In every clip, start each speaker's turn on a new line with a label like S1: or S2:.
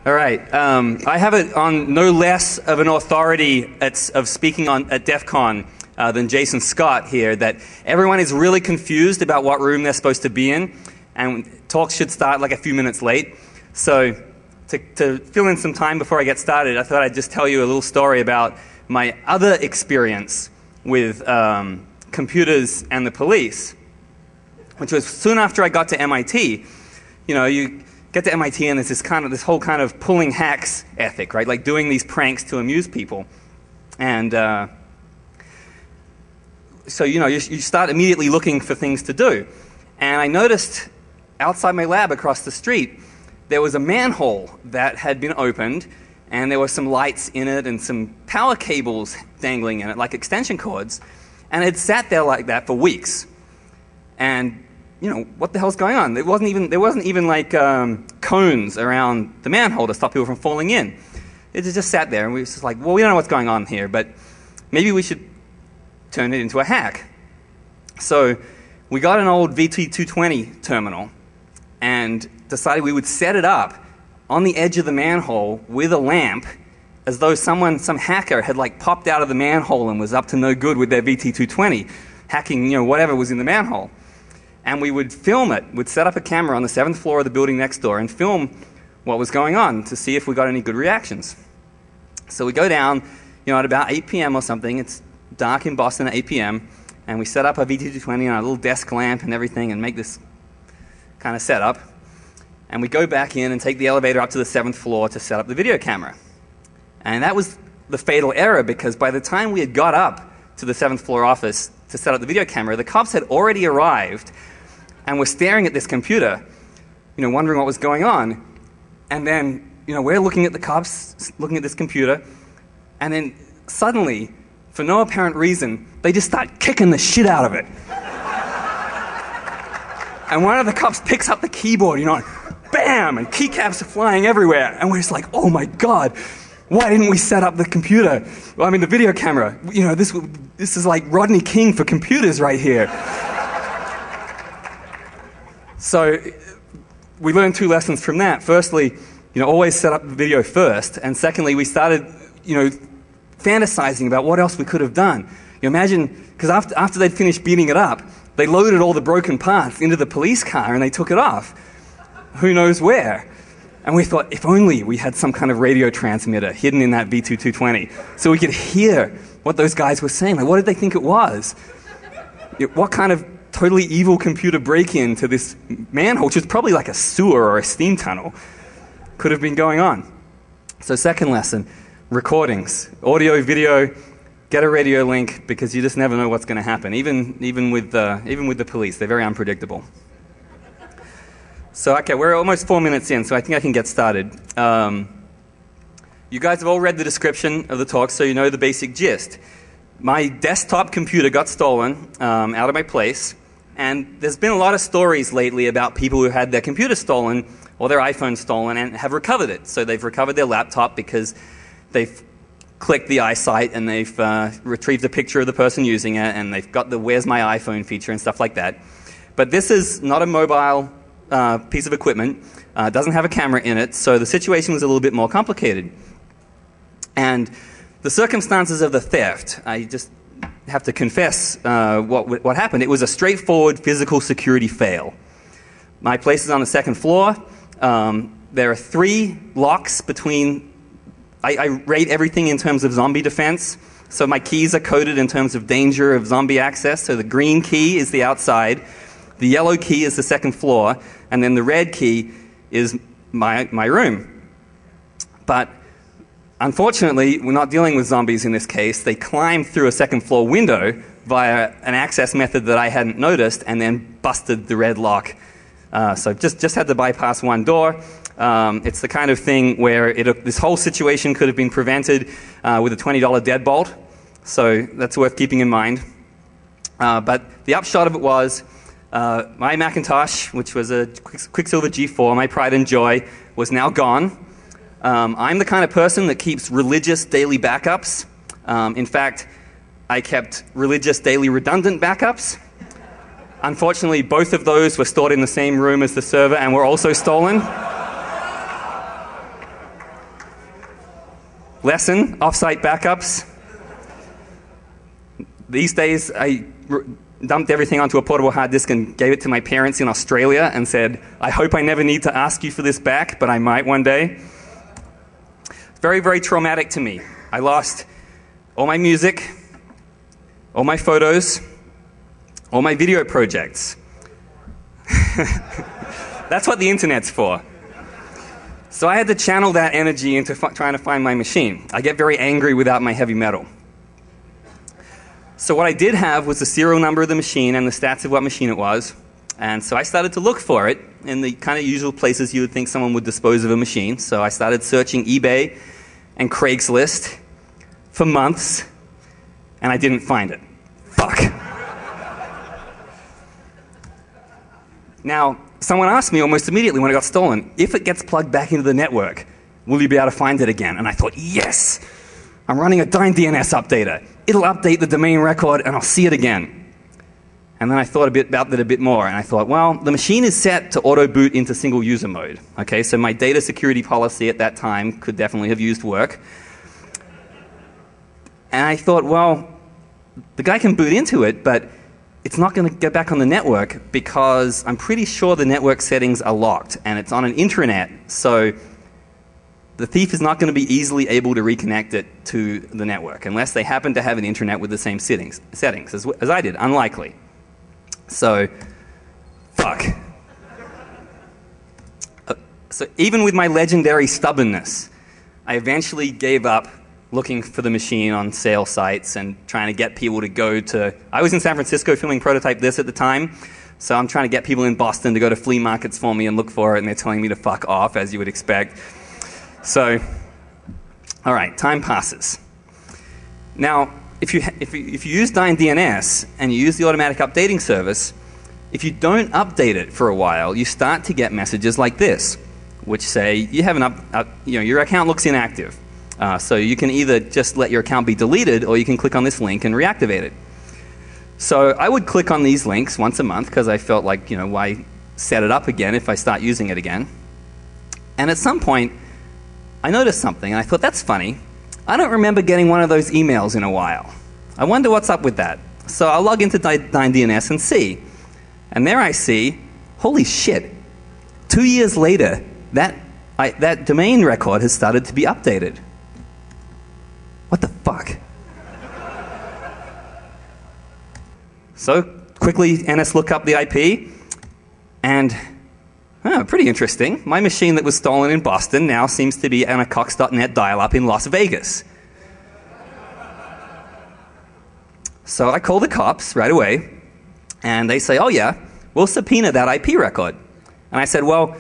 S1: All right. I have it on no less of an authority of speaking at DEF CON than Jason Scott here, that everyone is really confused about what room they're supposed to be in, and talks should start like a few minutes late. So to fill in some time before I get started, I thought I'd just tell you a little story about my other experience with computers and the police, which was soon after I got to MIT. You know, you get to MIT and there's this whole kind of pulling hacks ethic, right? Like doing these pranks to amuse people. And so, you know, you start immediately looking for things to do. And I noticed outside my lab across the street, there was a manhole that had been opened, and there were some lights in it and some power cables dangling in it, like extension cords. And it sat there like that for weeks. And you know, what the hell's going on? There wasn't even like cones around the manhole to stop people from falling in. It just sat there, and we were just like, well, we don't know what's going on here, but maybe we should turn it into a hack. So we got an old VT220 terminal and decided we would set it up on the edge of the manhole with a lamp, as though some hacker had like popped out of the manhole and was up to no good with their VT220, hacking, you know, whatever was in the manhole. And we would film it. We'd set up a camera on the 7th floor of the building next door and film what was going on to see if we got any good reactions. So we go down, you know, at about 8 p.m. or something. It's dark in Boston at 8 p.m. And we set up a VT220 and a little desk lamp and everything and make this kind of setup. And we go back in and take the elevator up to the 7th floor to set up the video camera. And that was the fatal error, because by the time we had got up to the 7th floor office to set up the video camera, the cops had already arrived and were staring at this computer, you know, wondering what was going on. And then, you know, we're looking at the cops, looking at this computer, and then suddenly, for no apparent reason, they just start kicking the shit out of it. And one of the cops picks up the keyboard, you know, bam, and keycaps are flying everywhere. And we're just like, oh my God, why didn't we set up the computer? Well, I mean, the video camera. You know, this is like Rodney King for computers right here. So we learned 2 lessons from that. Firstly, you know, always set up the video first. And secondly, we started, you know, fantasizing about what else we could have done. You imagine, because after they'd finished beating it up, they loaded all the broken parts into the police car and they took it off. Who knows where? And we thought, if only we had some kind of radio transmitter hidden in that VT220 so we could hear what those guys were saying. Like, what did they think it was? What kind of totally evil computer break-in to this manhole, which was probably like a sewer or a steam tunnel, could have been going on? So second lesson, recordings. Audio, video, get a radio link, because you just never know what's going to happen. Even with the police, they're very unpredictable. So, okay, we're almost 4 minutes in, so I think I can get started. You guys have all read the description of the talk, so you know the basic gist. My desktop computer got stolen out of my place, and there's been a lot of stories lately about people who had their computer stolen or their iPhone stolen and have recovered it. So they've recovered their laptop because they've clicked the iSight and they've retrieved a picture of the person using it, and they've got the Where's My iPhone feature and stuff like that. But this is not a mobile piece of equipment, doesn't have a camera in it, so the situation was a little bit more complicated. And the circumstances of the theft, I just have to confess what happened. It was a straightforward physical security fail. My place is on the 2nd floor. There are 3 locks between. I rate everything in terms of zombie defense. So my keys are coded in terms of danger of zombie access. So the green key is the outside, the yellow key is the 2nd floor, and then the red key is my room. But unfortunately, we're not dealing with zombies in this case. They climbed through a 2nd floor window via an access method that I hadn't noticed, and then busted the red lock. So just had to bypass one door. It's the kind of thing where this whole situation could have been prevented with a $20 deadbolt. So that's worth keeping in mind. But the upshot of it was, my Macintosh, which was a Quicksilver G4, my pride and joy, was now gone. I'm the kind of person that keeps religious daily backups. In fact, I kept religious daily redundant backups. Unfortunately, both of those were stored in the same room as the server and were also stolen. Lesson, off-site backups. These days, I dumped everything onto a portable hard disk and gave it to my parents in Australia and said, I hope I never need to ask you for this back, but I might one day. Very, very traumatic to me. I lost all my music, all my photos, all my video projects. That's what the internet's for. So I had to channel that energy into trying to find my machine. I get very angry without my heavy metal. So what I did have was the serial number of the machine and the stats of what machine it was. And so I started to look for it in the kind of usual places you would think someone would dispose of a machine. So I started searching eBay and Craigslist for months, and I didn't find it. Fuck. Now, someone asked me almost immediately when it got stolen, if it gets plugged back into the network, will you be able to find it again? And I thought, yes! I'm running a DNS updater. It'll update the domain record and I'll see it again. And then I thought about that a bit more, and I thought, well, the machine is set to auto-boot into single user mode. Okay, so my data security policy at that time could definitely have used work. And I thought, well, the guy can boot into it, but it's not going to get back on the network because I'm pretty sure the network settings are locked and it's on an intranet, so the thief is not going to be easily able to reconnect it to the network unless they happen to have an intranet with the same settings as I did. Unlikely. So, fuck. So even with my legendary stubbornness, I eventually gave up looking for the machine on sale sites and trying to get people to go to... I was in San Francisco filming Prototype This at the time, so I'm trying to get people in Boston to go to flea markets for me and look for it, and they're telling me to fuck off, as you would expect. So, all right, time passes. Now, if you use DNS and you use the automatic updating service, if you don't update it for a while, you start to get messages like this, which say you have your account looks inactive. So you can either just let your account be deleted, or you can click on this link and reactivate it. So I would click on these links once a month because I felt like, why set it up again if I start using it again? And at some point, I noticed something, and I thought, that's funny. I don't remember getting one of those emails in a while. I wonder what's up with that. So I'll log into DNS and see. And there I see, holy shit, 2 years later, that domain record has started to be updated. What the fuck? So quickly, NS look up the IP, and pretty interesting. My machine that was stolen in Boston now seems to be on a Cox.net dial-up in Las Vegas. So I call the cops right away, and they say, oh yeah, we'll subpoena that IP record. And I said, well,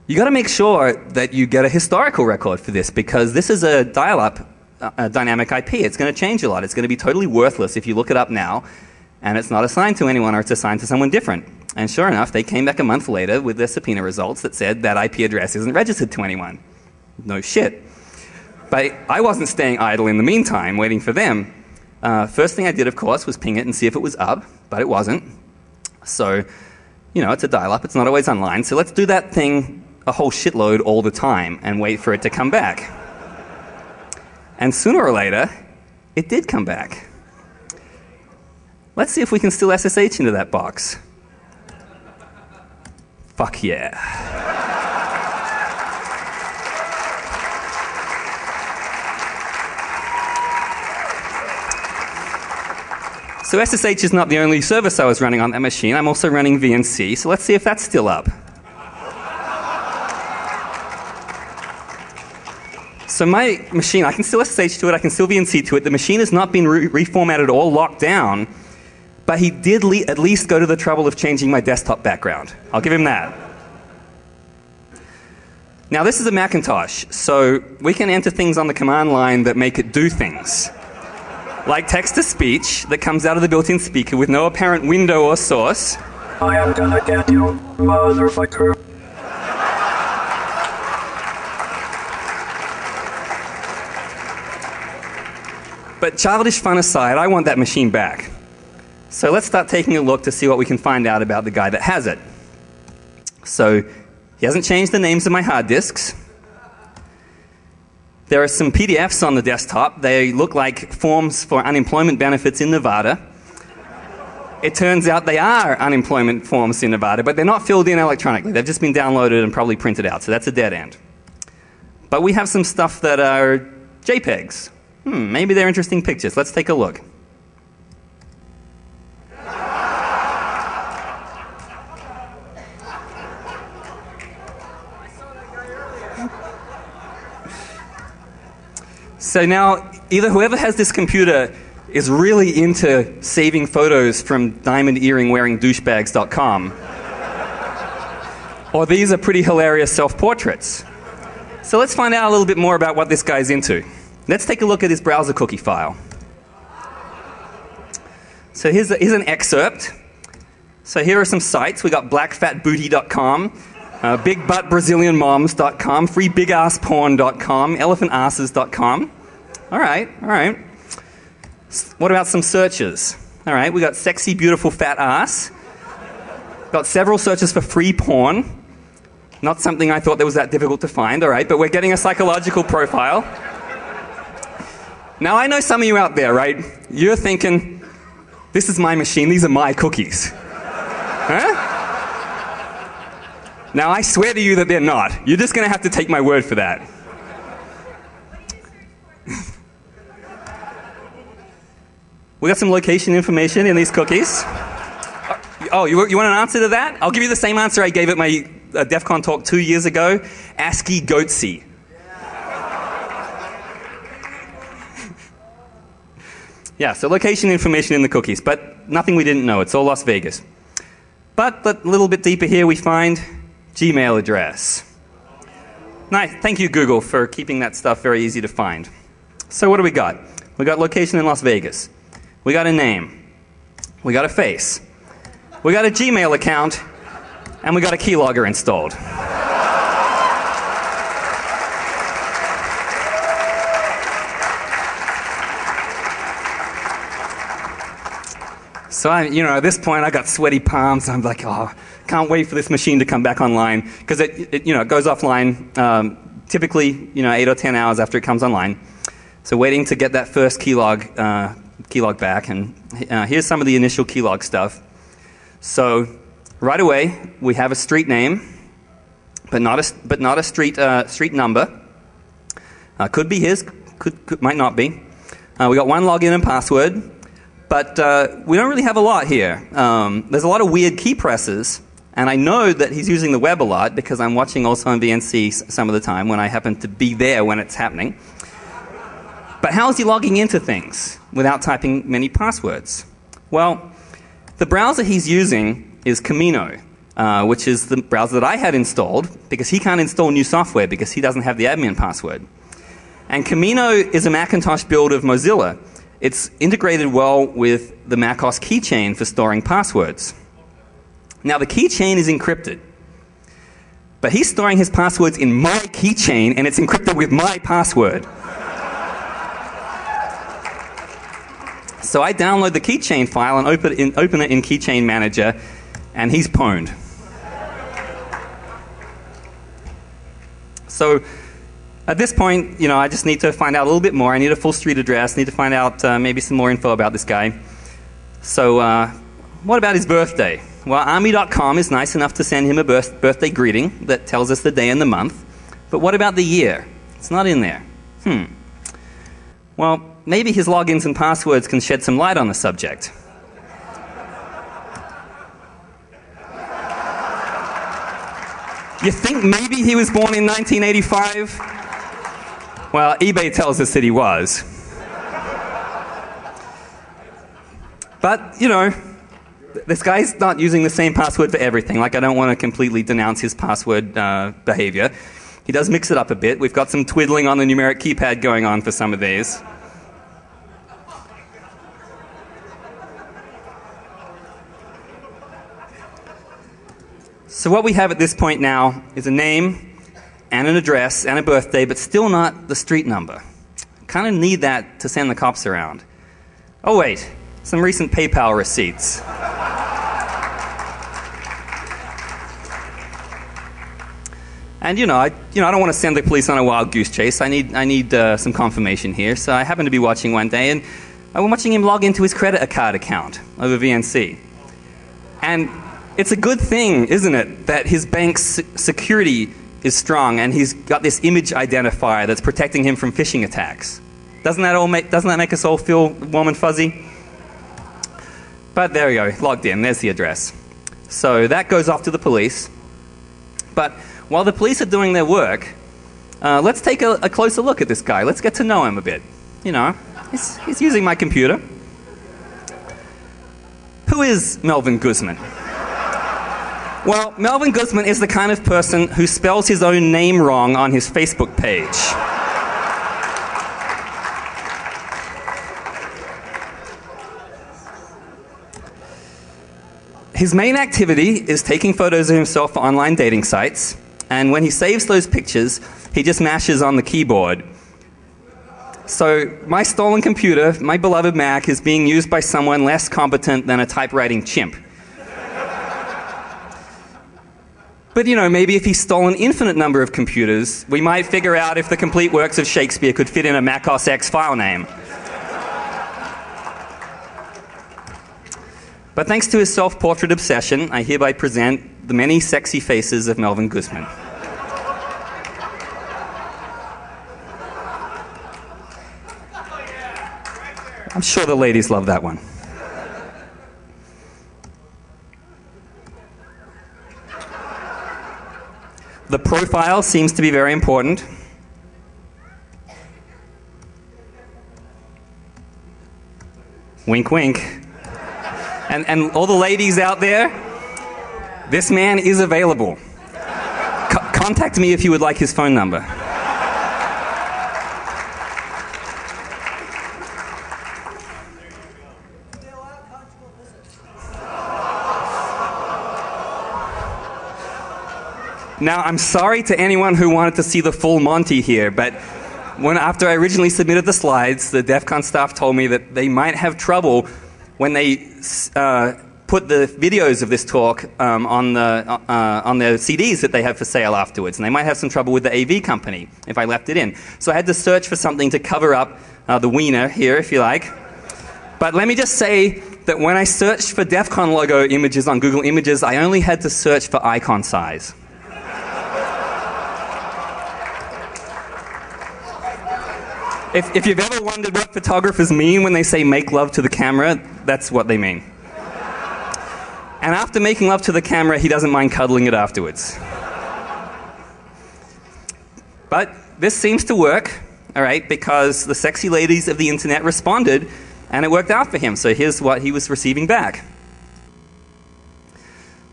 S1: you got to make sure that you get a historical record for this, because this is a dial-up dynamic IP. It's going to change a lot. It's going to be totally worthless if you look it up now, and it's not assigned to anyone, or it's assigned to someone different. And sure enough, they came back a month later with their subpoena results that said that IP address isn't registered to anyone. No shit. But I wasn't staying idle in the meantime, waiting for them. First thing I did, of course, was ping it and see if it was up, but it wasn't. So, it's a dial-up. It's not always online. So let's do that thing a whole shitload all the time and wait for it to come back. And sooner or later, it did come back. Let's see if we can still SSH into that box. Fuck yeah. So SSH is not the only service I was running on that machine. I'm also running VNC, so let's see if that's still up. So my machine, I can still SSH to it, I can still VNC to it. The machine has not been reformatted or locked down, but he did at least go to the trouble of changing my desktop background. I'll give him that. Now this is a Macintosh, so we can enter things on the command line that make it do things. Like text-to-speech that comes out of the built-in speaker with no apparent window or source.
S2: I am gonna get you, motherfucker.
S1: But childish fun aside, I want that machine back. So let's start taking a look to see what we can find out about the guy that has it. So he hasn't changed the names of my hard disks. There are some PDFs on the desktop. They look like forms for unemployment benefits in Nevada. It turns out they are unemployment forms in Nevada, but they're not filled in electronically. They've just been downloaded and probably printed out, so that's a dead end. But we have some stuff that are JPEGs. Maybe they're interesting pictures. Let's take a look. So now, either whoever has this computer is really into saving photos from diamond-earring-wearing-douchebags.com, or these are pretty hilarious self-portraits. So let's find out a little bit more about what this guy's into. Let's take a look at his browser cookie file. So here's an excerpt. So here are some sites. We got blackfatbooty.com, bigbuttbrazilianmoms.com, freebigassporn.com, elephantasses.com. All right. What about some searches? All right, we got sexy, beautiful, fat ass. Got several searches for free porn. Not something I thought that was that difficult to find, all right, but we're getting a psychological profile. Now, I know some of you out there, right? You're thinking, this is my machine, these are my cookies. Huh? Now, I swear to you that they're not. You're just going to have to take my word for that. We got some location information in these cookies. Oh, you want an answer to that? I'll give you the same answer I gave at my DEF CON talk 2 years ago. ASCII goatsy. Yeah, so location information in the cookies, but nothing we didn't know. It's all Las Vegas. But a little bit deeper here we find Gmail address. Nice. Thank you, Google, for keeping that stuff very easy to find. So what do we got? We got location in Las Vegas. We got a name. We got a face. We got a Gmail account. And we got a keylogger installed. So at this point, I got sweaty palms. I'm like, oh, can't wait for this machine to come back online, because it goes offline typically 8 or 10 hours after it comes online. So waiting to get that first keylog back, and here's some of the initial keylog stuff. So right away, we have a street name, but not a street number. Could be his, might not be. We got one login and password. But we don't really have a lot here. There's a lot of weird key presses, and I know that he's using the web a lot because I'm watching also on VNC some of the time when I happen to be there when it's happening. But how is he logging into things without typing many passwords? Well, the browser he's using is Camino, which is the browser that I had installed because he can't install new software because he doesn't have the admin password. And Camino is a Macintosh build of Mozilla. It's integrated well with the macOS keychain for storing passwords. Now, the keychain is encrypted, but he's storing his passwords in my keychain, and it's encrypted with my password. So I download the keychain file and open it in Keychain Manager, and he's pwned. So at this point, I just need to find out a little bit more. I need a full street address. Need to find out maybe some more info about this guy. So what about his birthday? Well, Army.com is nice enough to send him a birthday greeting that tells us the day and the month. But what about the year? It's not in there. Well, maybe his logins and passwords can shed some light on the subject. You think maybe he was born in 1985? Well, eBay tells us that he was. But, this guy's not using the same password for everything. Like, I don't want to completely denounce his password behavior. He does mix it up a bit. We've got some twiddling on the numeric keypad going on for some of these. So what we have at this point now is a name and an address and a birthday, but still not the street number. Kind of need that to send the cops around. Oh wait, some recent PayPal receipts. And I don't want to send the police on a wild goose chase. I need some confirmation here. So I happened to be watching one day, and I'm watching him log into his credit card account over VNC. And it's a good thing, isn't it, that his bank's security is strong, and he's got this image identifier that's protecting him from phishing attacks. Doesn't that make us all feel warm and fuzzy? But there we go, logged in. There's the address. So that goes off to the police. But while the police are doing their work, let's take a closer look at this guy. Let's get to know him a bit. He's using my computer. Who is Melvin Guzman? Well, Melvin Guzman is the kind of person who spells his own name wrong on his Facebook page. His main activity is taking photos of himself for online dating sites, and when he saves those pictures, he just mashes on the keyboard. So my stolen computer, my beloved Mac, is being used by someone less competent than a typewriting chimp. But maybe if he stole an infinite number of computers, we might figure out if the complete works of Shakespeare could fit in a Mac OS X file name. But thanks to his self-portrait obsession, I hereby present the many sexy faces of Melvin Guzman. I'm sure the ladies love that one. The profile seems to be very important. Wink, wink. And all the ladies out there, this man is available. Contact me if you would like his phone number. Now, I'm sorry to anyone who wanted to see the full Monty here, but after I originally submitted the slides, the DEF CON staff told me that they might have trouble when they put the videos of this talk on their CDs that they have for sale afterwards. And they might have some trouble with the AV company if I left it in. So I had to search for something to cover up the wiener here, if you like. But let me just say that when I searched for DEF CON logo images on Google Images, I only had to search for icon size. If you've ever wondered what photographers mean when they say make love to the camera, that's what they mean. And after making love to the camera, he doesn't mind cuddling it afterwards. But this seems to work, all right, because the sexy ladies of the internet responded, and it worked out for him. So here's what he was receiving back.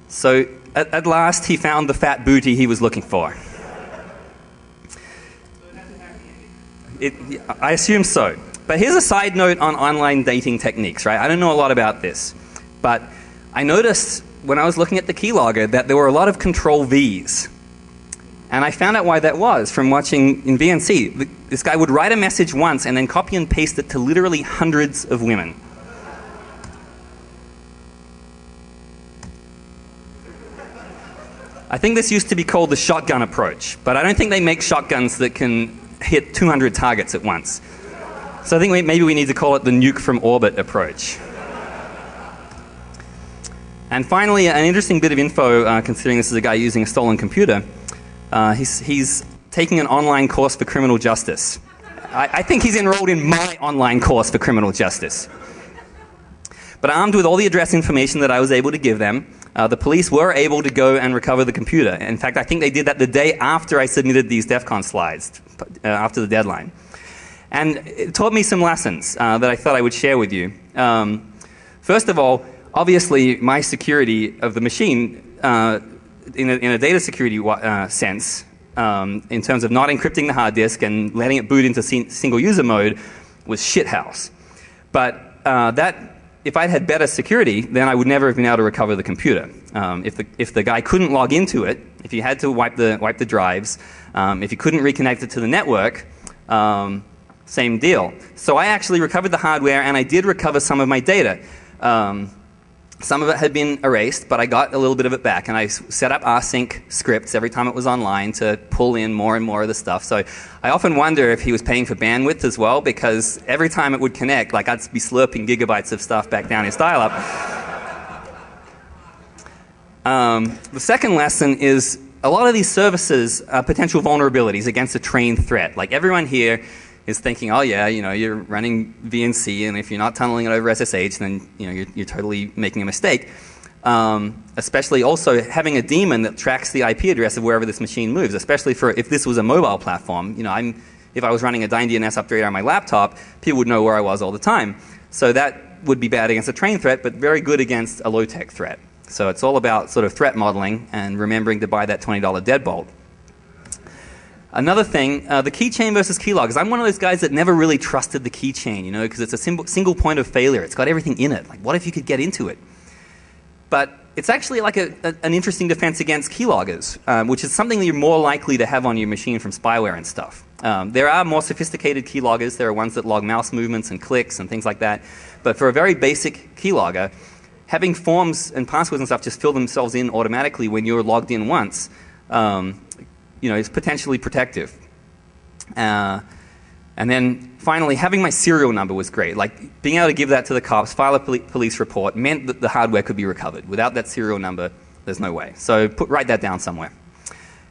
S1: So at last, he found the fat booty he was looking for. I assume so. But here's a side note on online dating techniques, right? I don't know a lot about this, but I noticed when I was looking at the keylogger that there were a lot of Control V's. And I found out why that was from watching in VNC. This guy would write a message once and then copy and paste it to literally hundreds of women. I think this used to be called the shotgun approach, but I don't think they make shotguns that can hit 200 targets at once. So I think maybe we need to call it the nuke from orbit approach. And finally, an interesting bit of info, considering this is a guy using a stolen computer. He's taking an online course for criminal justice. I think he's enrolled in my online course for criminal justice. But armed with all the address information that I was able to give them, the police were able to go and recover the computer. In fact, I think they did that the day after I submitted these DEF CON slides, after the deadline. And it taught me some lessons that I thought I would share with you. First of all, obviously, my security of the machine, in a data security sense, in terms of not encrypting the hard disk and letting it boot into single user mode, was shithouse. But if I'd had better security, then I would never have been able to recover the computer. If the guy couldn't log into it, if he had to wipe the drives, if he couldn't reconnect it to the network, same deal. So I actually recovered the hardware, and I did recover some of my data. Some of it had been erased, but I got a little bit of it back, and I set up rsync scripts every time it was online to pull in more and more of the stuff. So I often wonder if he was paying for bandwidth as well, because every time it would connect, like I'd be slurping gigabytes of stuff back down his dial-up. The second lesson is a lot of these services are potential vulnerabilities against a trained threat. Like everyone here is thinking, oh yeah, you're running VNC, and if you're not tunneling it over SSH, then you're totally making a mistake. Especially also having a daemon that tracks the IP address of wherever this machine moves, especially for if this was a mobile platform. If I was running a DynDNS upgrade on my laptop, people would know where I was all the time. So that would be bad against a trained threat, but very good against a low-tech threat. So it's all about sort of threat modeling and remembering to buy that $20 deadbolt. Another thing, the keychain versus keyloggers. I'm one of those guys that never really trusted the keychain, because it's a single point of failure. It's got everything in it. Like, what if you could get into it? But it's actually like an interesting defense against keyloggers, which is something that you're more likely to have on your machine from spyware and stuff. There are more sophisticated keyloggers. There are ones that log mouse movements and clicks and things like that. But for a very basic keylogger, having forms and passwords and stuff just fill themselves in automatically when you're logged in once, is potentially protective. And then finally, having my serial number was great. Like being able to give that to the cops, file a police report, meant that the hardware could be recovered. Without that serial number, there's no way. So write that down somewhere.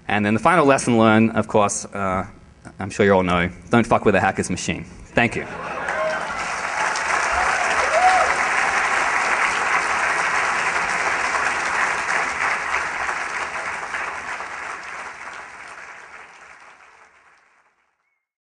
S1: And then the final lesson learned, of course, I'm sure you all know, don't fuck with a hacker's machine. Thank you.